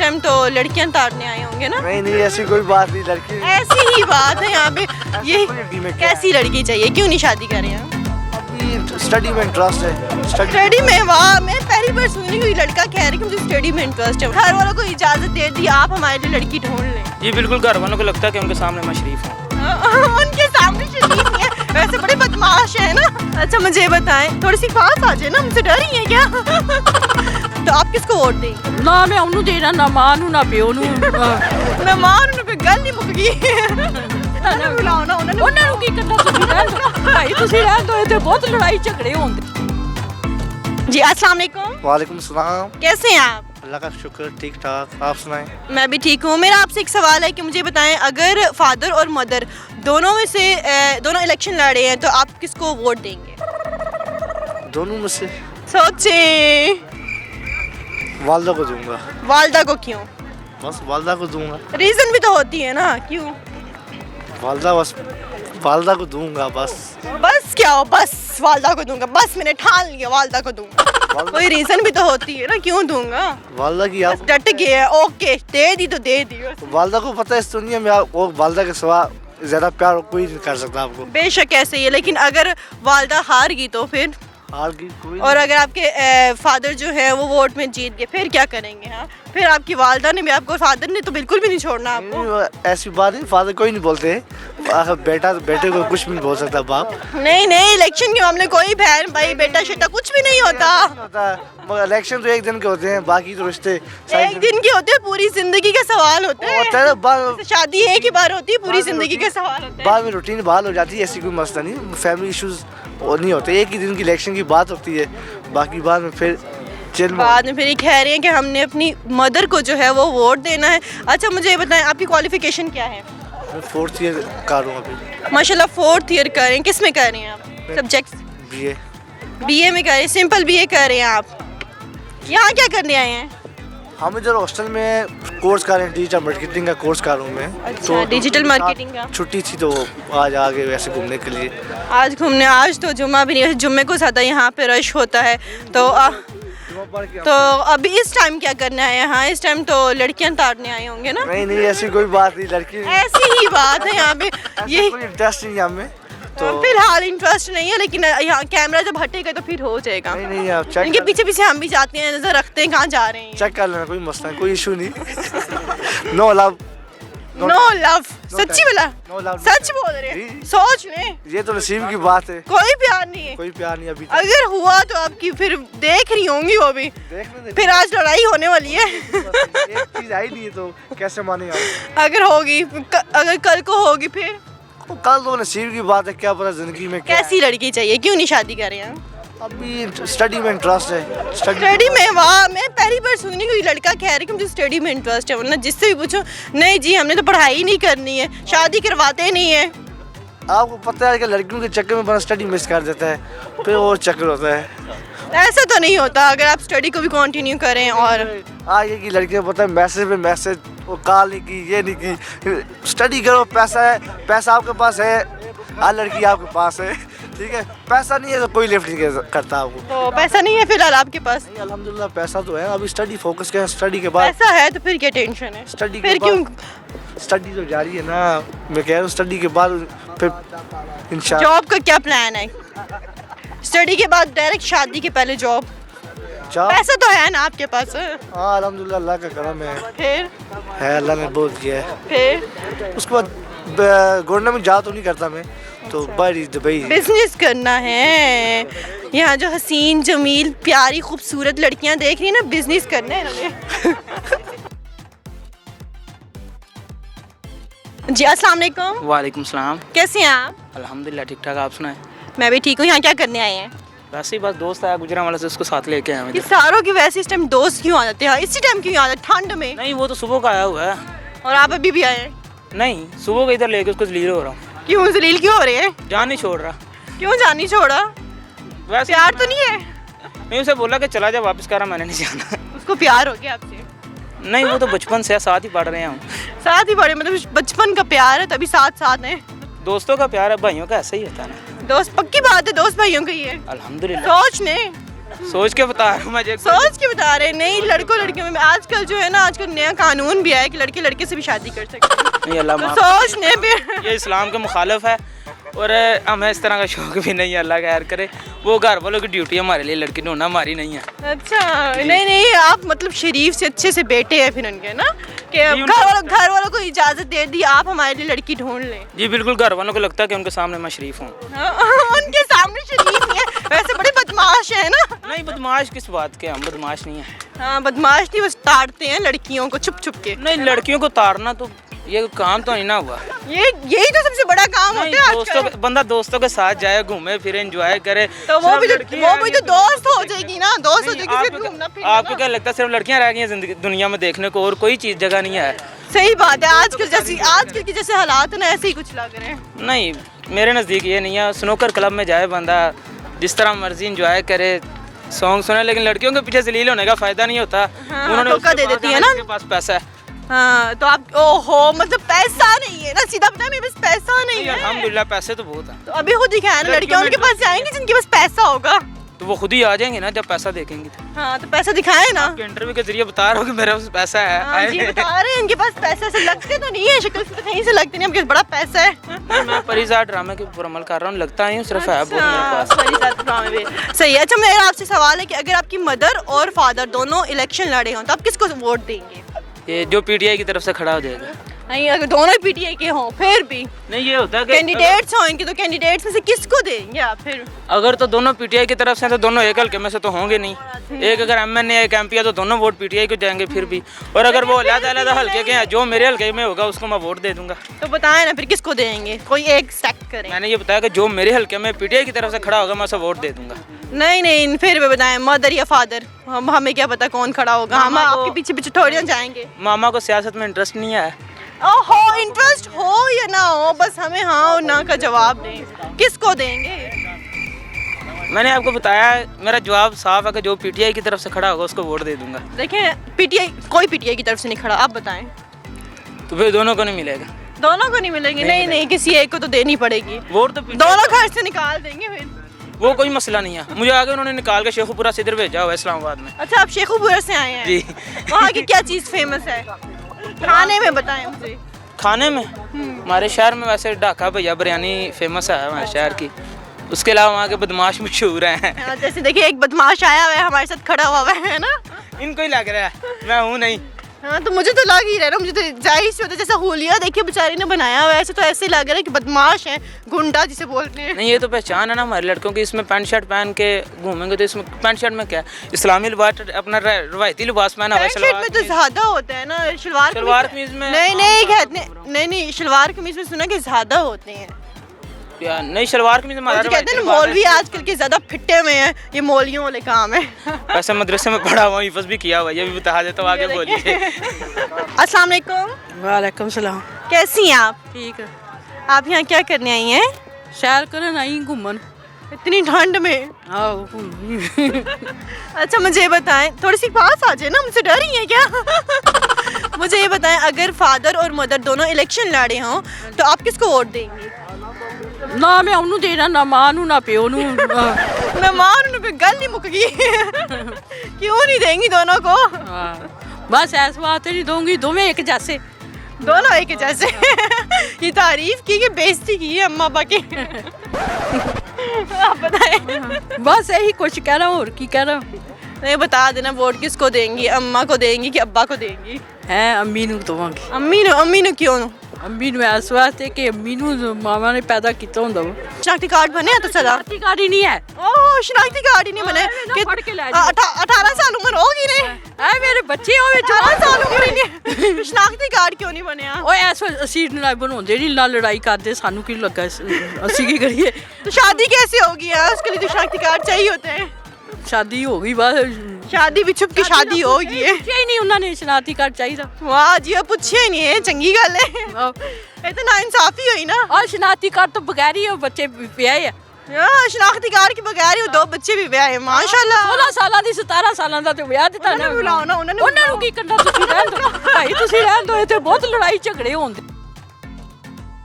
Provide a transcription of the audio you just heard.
Time तो लड़कियां ताड़ने आए होंगे ना? नहीं नहीं, ऐसी कोई बात नहीं, लड़की ऐसी ही बात है यहाँ पे। ये कैसी लड़की चाहिए, क्यों नहीं शादी कर रहे हैं? स्टडी में इंटरेस्ट है। स्टडी में? वाह, मैं पहली बार सुन रही हूँ कोई लड़का कह रहा है कि मुझे स्टडी में इंटरेस्ट है। घर वालों को इजाजत दे दी, आप हमारे लिए लड़की ढूंढ लें। जी बिल्कुल, घर वालों को लगता है कि उनके सामने मैं शरीफ हूँ। उनके सामने शरीफ नहीं है, वैसे बड़े बदमाश है ना। अच्छा मुझे ये बताएं, थोड़ी सी बात आ जाए ना, हमसे डर रही है क्या? तो आप किसको वोट देंगे? ना मैं ਉਹਨੂੰ ਦੇਣਾ ਨਾ ਮਾਂ ਨੂੰ ਨਾ ਪਿਓ ਨੂੰ ना मां ਨੂੰ पे गल नहीं मुक गई। बुलाओ ना उन्होंने। ਉਹਨਾਂ ਨੂੰ ਕੀ ਕਰਨਾ, ਤੁਸੀਂ ਰਹਿਣ ਦਿਓ ਭਾਈ, ਤੁਸੀਂ ਰਹਿਣ ਦਿਓ, ਇੱਥੇ ਬਹੁਤ ਲੜਾਈ ਝਗੜੇ ਹੁੰਦੇ। जी अस्सलाम वालेकुम। वालेकुम सलाम। कैसे हैं आप? अल्लाह का शुक्र, ठीक ठाक, आप सुनाएं। मैं भी ठीक हूँ। मेरा आपसे एक सवाल है कि मुझे बताएं, अगर फादर और मदर दोनों में से दोनों इलेक्शन लड़े हैं तो आप किसको वोट देंगे? दोनों में से सोचें। वालदा को दूंगा। वालदा को क्यों? बस वालदा को दूंगा। रीजन भी तो होती है ना, क्यों? वालदा को दूंगा बस। बस क्या हो, बस वालदा को दूंगा, बस मैंने ठान लिया वालदा को दूंगा। कोई रीजन भी तो होती है ना, क्यों दूंगा? वालदा की आप डट गए हैं, ओके दे दी तो दे दी। वालदा को पता है इस दुनिया में वो वालदा के सिवा ज्यादा प्यार कोई नहीं कर सकता आपको। बेशक ऐसे ही है, लेकिन अगर वालदा हार गई तो फिर? हार की कोई और अगर आपके फादर जो है वो वोट में जीत गए, फिर क्या करेंगे? हाँ, फिर आपकी वालदा ने भी आपको, फादर ने तो बिल्कुल भी नहीं छोड़ना आपको। नहीं, ऐसी बात नहीं, फादर कोई नहीं बोलते। बेटे को कुछ भी नहीं बोल सकता बाप। नहीं नहीं, इलेक्शन के मामले कोई बहन भाई बेटा शेटा कुछ भी नहीं होता। मगर इलेक्शन तो एक दिन के होते हैं, बाकी तो रिश्ते एक दिन के होते हैं, पूरी जिंदगी का सवाल होता है। शादी एक ही बार होती है, पूरी जिंदगी का सवाल होता है। बाद में रूटीन बहाल हो जाती है, ऐसी कोई मसला नहीं, फैमिली इश्यूज वो नहीं होते। एक ही दिन की इलेक्शन की बात होती है, बाकी बाद में फिर बाद में फिर ये कह रहे हैं कि हमने अपनी मदर को जो है वो वोट देना है। अच्छा मुझे ये बताएं, आपकी क्वालिफिकेशन क्या है? मैं 4th ईयर कर रहा हूँ अभी। माशाल्लाह 4th ईयर कर रहे हैं, किस में कर रहे हैं आप? सब्जेक्ट्स? बीए में कर रहे हैं, सिंपल बीए कर रहे हैं आप। यहाँ क्या करने आए हैं? हम इधर हॉस्टल में कोर्स कर रहे हैं, डिजिटल मार्केटिंग का कोर्स कर रहा हूँ मैं। अच्छा, डिजिटल मार्केटिंग का। छुट्टी थी तो आज आ गए वैसे घूमने के लिए। आज घूमने, आज तो जुम्मा भी नहीं है, जुम्मे को ज़्यादा यहाँ पे रश होता है। तो अभी इस टाइम क्या करना है यहाँ? इस टाइम तो लड़कियाँ ताड़ने आए होंगे ना? नहीं नहीं, ऐसी कोई बात नहीं, लड़की ऐसी ही बात है यहाँ पे। ये इंटरेस्ट नहीं हमें तो फिलहाल इंटरेस्ट नहीं है, लेकिन यहाँ कैमरा जब हटेगा तो फिर हो जाएगा। नहीं नहीं, आप चेक इनके पीछे पीछे हम भी जाते हैं, नजर रखते हैं कहाँ जा रहे हैं। चेक कर लेना, कोई मसला नहीं, कोई इशू नहीं। No love. No love? सच्ची बोला? No love. सच बोल रहे हैं? सोच लें, ये तो नसीब की बात है। कोई प्यार नहीं है? कोई प्यार नहीं अभी। अगर हुआ तो आपकी फिर देख रही होंगी वो भी, फिर आज लड़ाई होने वाली है। एक चीज आई नहीं है तो कैसे माने आप? अगर होगी, अगर कल को होगी फिर? कल तो नसीब की बात है, क्या पता जिंदगी में कैसी लड़की चाहिए, क्यों नहीं शादी कर रहे हैं? अभी स्टडी में इंटरेस्ट है। स्टडी में? वाह, मैं पहली बार सुन रही हूँ कोई लड़का कह रहा है कि मुझे स्टडी में इंटरेस्ट है, वरना जिससे भी पूछो नहीं जी हमने तो पढ़ाई नहीं करनी है, शादी करवाते नहीं है। आपको पता है कि लड़कियों के चक्कर में बड़ा स्टडी मिस कर देता है, फिर वो चक्कर होता है। ऐसा तो नहीं होता, अगर आप स्टडी को भी कंटिन्यू करें। और आगे की लड़कियां पता है मैसेज पे मैसेज, वो कॉल नहीं की, ये नहीं की, स्टडी करो, पैसा है, पैसा आपके पास है, हर लड़की आपके पास है, ठीक है। पैसा नहीं है तो कोई लिफ्ट नहीं करता आपको। तो पैसा नहीं है फिलहाल आपके पास? अल्हम्दुलिल्लाह पैसा तो है, अभी स्टडी फोकस करें, स्टडी के बाद पैसा है तो फिर क्या टेंशन है? स्टडी फिर क्यों? स्टडी तो जारी है ना, मैं कह रहा हूँ स्टडी के बाद फिर इंशाल्लाह। जॉब का क्या प्लान है? स्टडी के बाद डायरेक्ट शादी के पहले जॉब? पैसा तो है ना आपके पास? हाँ अल्हम्दुलिल्लाह, अल्लाह का करम है। फिर है, अल्लाह ने बहुत किया है। फिर उसके बाद गवर्नमेंट में जा तो नहीं करता मैं, तो बाहर दुबई बिजनेस करना है। यहाँ जो हसीन जमील प्यारी खूबसूरत लड़कियाँ देख रही है ना, बिजनेस करना है इन्होंने। जी अस्सलाम वालेकुम। वालेकुम सलाम। कैसे हैं आप? अल्हम्दुलिल्लाह ठीक ठाक, आप सुनाएं? मैं भी ठीक हूँ। यहाँ क्या करने आए हैं? वैसे ही बस दोस्त आया गुजरांवाला से, उसको साथ लेके आए ये सारों की वैसे इस टाइम दोस्त क्यों आ जाते हैं? इसी टाइम क्यों आ जाते हैं, ठंड में? नहीं वो तो सुबह का आया हुआ है। और आप अभी भी आए हैं? नहीं, सुबह का इधर लेके उसको जलील हो रहा हूँ। क्यों जलील क्यों हो रहे हैं? जान नहीं छोड़ रहा। क्यों जान नहीं छोड़ा? वैसे प्यार तो नहीं है? मैं उसे बोला कि चला जा वापस कर रहा, मैंने नहीं जाना। उसको प्यार हो गया आपसे? नहीं वो तो बचपन से साथ ही पढ़ रहे हैं हम। साथ ही पढ़े मतलब बचपन का प्यार है तभी साथ साथ हैं। दोस्तों का प्यार है, भाइयों का ऐसा ही होता है ना। दोस्त पक्की बात है, दोस्त भाइयों का ही है। अल्हम्दुलिल्लाह। सोच ने सोच के बता रहा हूँ मैं। सोच के बता रहे नहीं, लड़कों लड़कियों में आजकल जो है ना, आजकल नया कानून भी है कि लड़के लड़के से भी शादी कर सकते हैं। नहीं अल्लाह तो माफ़ सोचने पे ये इस्लाम के मुखालिफ है और हमें इस तरह का शौक भी नहीं है, अल्लाह खैर करे। वो घर वालों की ड्यूटी हमारे लिए लड़की ढूंढना, हमारी नहीं है। अच्छा नहीं नहीं, आप मतलब शरीफ से अच्छे से बेटे हैं फिर उनके ना, कि घर वालों को इजाज़त दे दी आप हमारे लिए लड़की ढूंढ लें। जी बिल्कुल, घर वालों को लगता है कि उनके सामने मैं शरीफ हूँ। हाँ, उनके सामने शरीफ है, वैसे बड़े बदमाश है ना। नहीं बदमाश किस बात के, हम बदमाश नहीं है। हाँ बदमाश नहीं, बस ताड़ते हैं लड़कियों को छुप छुप के। नहीं लड़कियों को ताड़ना तो ये काम तो नहीं ना हुआ। यही तो सबसे बड़ा काम होता है आजकल। बंदा दोस्तों के साथ जाए, घूमे फिरे, एंजॉय करे, तो वो भी तो दोस्त हो जाएगी ना, दोस्त हो जाएगी फिर घूमना फिरना। आपको क्या लगता है सिर्फ लड़कियां रह गई हैं जिंदगी दुनिया में देखने को, और कोई चीज जगह नहीं है? सही बात है, आजकल के जैसे हालात है ना, ऐसे ही कुछ लग रहे हैं। नहीं मेरे नज़दीक ये नहीं है। स्नूकर क्लब में जाए बंदा, जिस तरह मर्जी इंजॉय करे, सॉन्ग सुने, लेकिन लड़कियों के पीछे जलील होने का फायदा नहीं होता। हाँ, उन्होंने धोखा दे देती है ना, उनके पास पैसा है। हाँ तो आप ओहो, मतलब पैसा नहीं है ना, सीधा बताया मेरे पास पैसा नहीं है। अल्हम्दुलिल्लाह पैसे तो बहुत है। तो अभी खुद दिखाया ना, लड़कियां उनके पास जाएंगी जिनके पास पैसा होगा, तो वो खुद ही आ जाएंगे ना जब पैसा देखेंगी तो। हाँ तो पैसा दिखाए ना। आपके इंटरव्यू के जरिए बता रहा हूँ कि मेरे पास पैसा है। हाँ जी बता रहे हैं, इनके पास पैसा से लगते तो नहीं है, शक्ल से तो कहीं से लगते नहीं, हमके बड़ा पैसा है। मैं परिज़ाद ड्रामे के ऊपर अमल कर रहा हूँ, लगता ही हूँ सिर्फ है बहुत मेरे पास। परिज़ाद ड्रामे में सही है। अच्छा मेरा आपसे सवाल है कि अगर आपकी मदर और फादर दोनों इलेक्शन लड़े हों तो आप किसको वोट देंगे? ये जो पीटीआई की तरफ से खड़ा हो जाएगा। नहीं अगर दोनों पीटीआई के हों फिर भी नहीं ये होता है कि कैंडिडेट्स हों इनके, तो कैंडिडेट्स में से किसको देंगे आप फिर? अगर तो दोनों पीटीआई की तरफ से तो दोनों एक हल्के में से तो होंगे नहीं। एक अगर एमएनए एक एमपी है तो दोनों वोट पीटीआई को जाएंगे फिर भी। और अगर वो अलग-अलग हल्के के हैं, जो मेरे हल्के में होगा उसको मैं वोट दे दूंगा। तो बताएं ना फिर किसको देंगे, कोई एक सेलेक्ट करें। मैंने ये बताया कि जो मेरे हल्के में पीटीआई की तरफ से खड़ा होगा मैं उसे वोट दे दूंगा। नहीं नहीं फिर भी बताएं, मदर या फादर, हमें क्या पता कौन खड़ा होगा, हम आपके पीछे पीछे थोड़ी ना जाएंगे। मामा को सियासत में इंटरेस्ट नहीं है। हो इंटरेस्ट हो या ना हो, बस हमें हाँ और ना का जवाब दें, किसको देंगे? मैंने आपको बताया मेरा जवाब साफ है कि जो पीटीआई की तरफ से खड़ा होगा उसको वोट दे दूंगा। देखें पीटीआई, कोई पीटीआई की तरफ से नहीं खड़ा, आप बताएं। तो फिर दोनों को नहीं मिलेगा। दोनों को नहीं मिलेंगे? नहीं नहीं किसी एक को तो देनी पड़ेगी। वोट तो दोनों घर से निकाल देंगे फिर, वो कोई मसला नहीं है। मुझे आगे उन्होंने निकाल के शेखुपुरा सिदर भेजा हुआ है इस्लामाबाद में। अच्छा आप शेखुपुरा से आए हैं? जी। वहाँ की क्या चीज़ फेमस है खाने में, बताएं मुझे। खाने में हमारे शहर में वैसे ढाका भैया बिरयानी फेमस है हमारे शहर की। उसके अलावा वहाँ के बदमाश मशहूर हैं। हाँ, जैसे देखिए एक बदमाश आया हुआ है हमारे साथ खड़ा हुआ है ना, इनको ही लग रहा है मैं हूँ नहीं। हाँ तो मुझे तो लग ही रहा है, मुझे तो जाहिर सी होता है, जैसा होलिया देखिए बेचारी ने बनाया हुआ है, ऐसे तो ऐसे लग रहा है कि बदमाश है, गुंडा जिसे बोलते हैं। नहीं ये तो पहचान है ना हमारे लड़कों की। इसमें पैंट शर्ट पहन के घूमेंगे तो इसमें पैंट शर्ट में क्या है, इस्लामी लिबास, अपना रवायती लिबास पहना हुआ है। पैंट शर्ट में तो ज्यादा होता है ना, शलवार कमीज में नहीं कहते नहीं शलवार कमीज में सुना कि ज्यादा होते हैं यार। नहीं शलवार कमीज में कहते हैं मौलवी आजकल के ज्यादा फिट्टे में हैं, ये मौलवियों वाले काम है। वैसे मदरसे में पढ़ा हुआ, हिफ्ज़ भी किया हुआ, ये भी बता देता हूँ, आगे बोलिए। अस्सलाम वालेकुम। वालेकुम सलाम। कैसी हैं आप? ठीक है। आप यहाँ क्या करने आई हैं? सैर करन आई घूमन। इतनी ठंड में? आओ अच्छा मुझे ये बताएं, थोड़ी सी पास आ जाए ना, मुझसे डर रही हैं क्या? मुझे ये बताएं अगर फादर और मदर दोनों इलेक्शन लड़े हों तो आप किसको वोट देंगी? ना मैं ਉਹਨੂੰ ਦੇਣਾ ਨਾ ਮਾਂ ਨੂੰ ਨਾ ਪਿਓ ਨੂੰ। मैं मां ਨੂੰ पे गल नहीं मुक गई। क्यों नहीं देंगी दोनों को? बस ऐस बात नहीं दूंगी, दोवें एक जैसे। दोनों एक जैसे। ये तारीफ की कि बेइज्जती की है अम्मा अब्बा की? आप बताएं। बस यही कुछ कह रहा हूँ, और की कह रहा हूँ। नहीं बता देना वोट किसको देंगी, अम्मा को देंगी कि अब्बा को देंगी? है अम्मी ਨੂੰ ਦਵਾਂਗੀ। अम्मी ने क्यों? अम्मी ਨੂੰ ਇਸ ਵਾਸਤੇ ਕਿ अम्मी ਨੂੰ ਮਾਵਾਂ ਨੇ ਪੈਦਾ ਕੀਤਾ ਹੁੰਦਾ ਵਾ। शनाख्ती कार्ड बने तो सदा? शनाख्ती कार्ड ही नहीं है। ओह शनाख्ती कार्ड ही नहीं बने? पढ़ के ला 18 साल उम्र होगी नहीं? ऐ मेरे बच्चे होवे 18 साल उम्र ही नहीं, शनाख्ती कार्ड क्यों नहीं बने? ਓਏ ਐਸ ਅਸੀਂ ਲੜਾਈ ਬਣਾਉਂਦੇ ਨਹੀਂ, ਨਾ ਲੜਾਈ ਕਰਦੇ, ਸਾਨੂੰ ਕੀ ਲੱਗਾ ਅਸੀਂ ਕੀ ਕਰੀਏ? तो शादी कैसे होगी यार, उसके लिए तो शनाख्ती कार्ड चाहिए होते हैं। शादी हो गई बस, शादी भी छुप की शादी होगी है। ਪੁੱਛਿਆ ਹੀ ਨਹੀਂ ਉਹਨਾਂ ਨੇ शनाख्ती कार्ड चाहिदा। वाह जी अब पूछे ही नहीं है, चंगी गल है, ये तो नाइंसाफी हुई ना। और शनाख्ती कार्ड तो बगैर ही बच्चे ਵਿਆਹੇ ਆ। यार शनाख्ती कार्ड के बगैर ही 2 बच्चे भी ब्याह है माशाल्लाह। 16 ਸਾਲਾਂ ਦੀ 17 ਸਾਲਾਂ ਦਾ ਤੇ ਵਿਆਹ ਦਿੱਤਾ ਨਾ। ਉਹਨਾਂ ਨੂੰ ਉਹਨਾਂ ਨੂੰ ਕੀ ਕਰਨਾ, ਤੁਸੀਂ ਰਹਿਣ ਦਿਓ ਭਾਈ, ਤੁਸੀਂ ਰਹਿਣ ਦਿਓ, ਇੱਥੇ ਬਹੁਤ ਲੜਾਈ ਝਗੜੇ ਹੁੰਦੇ।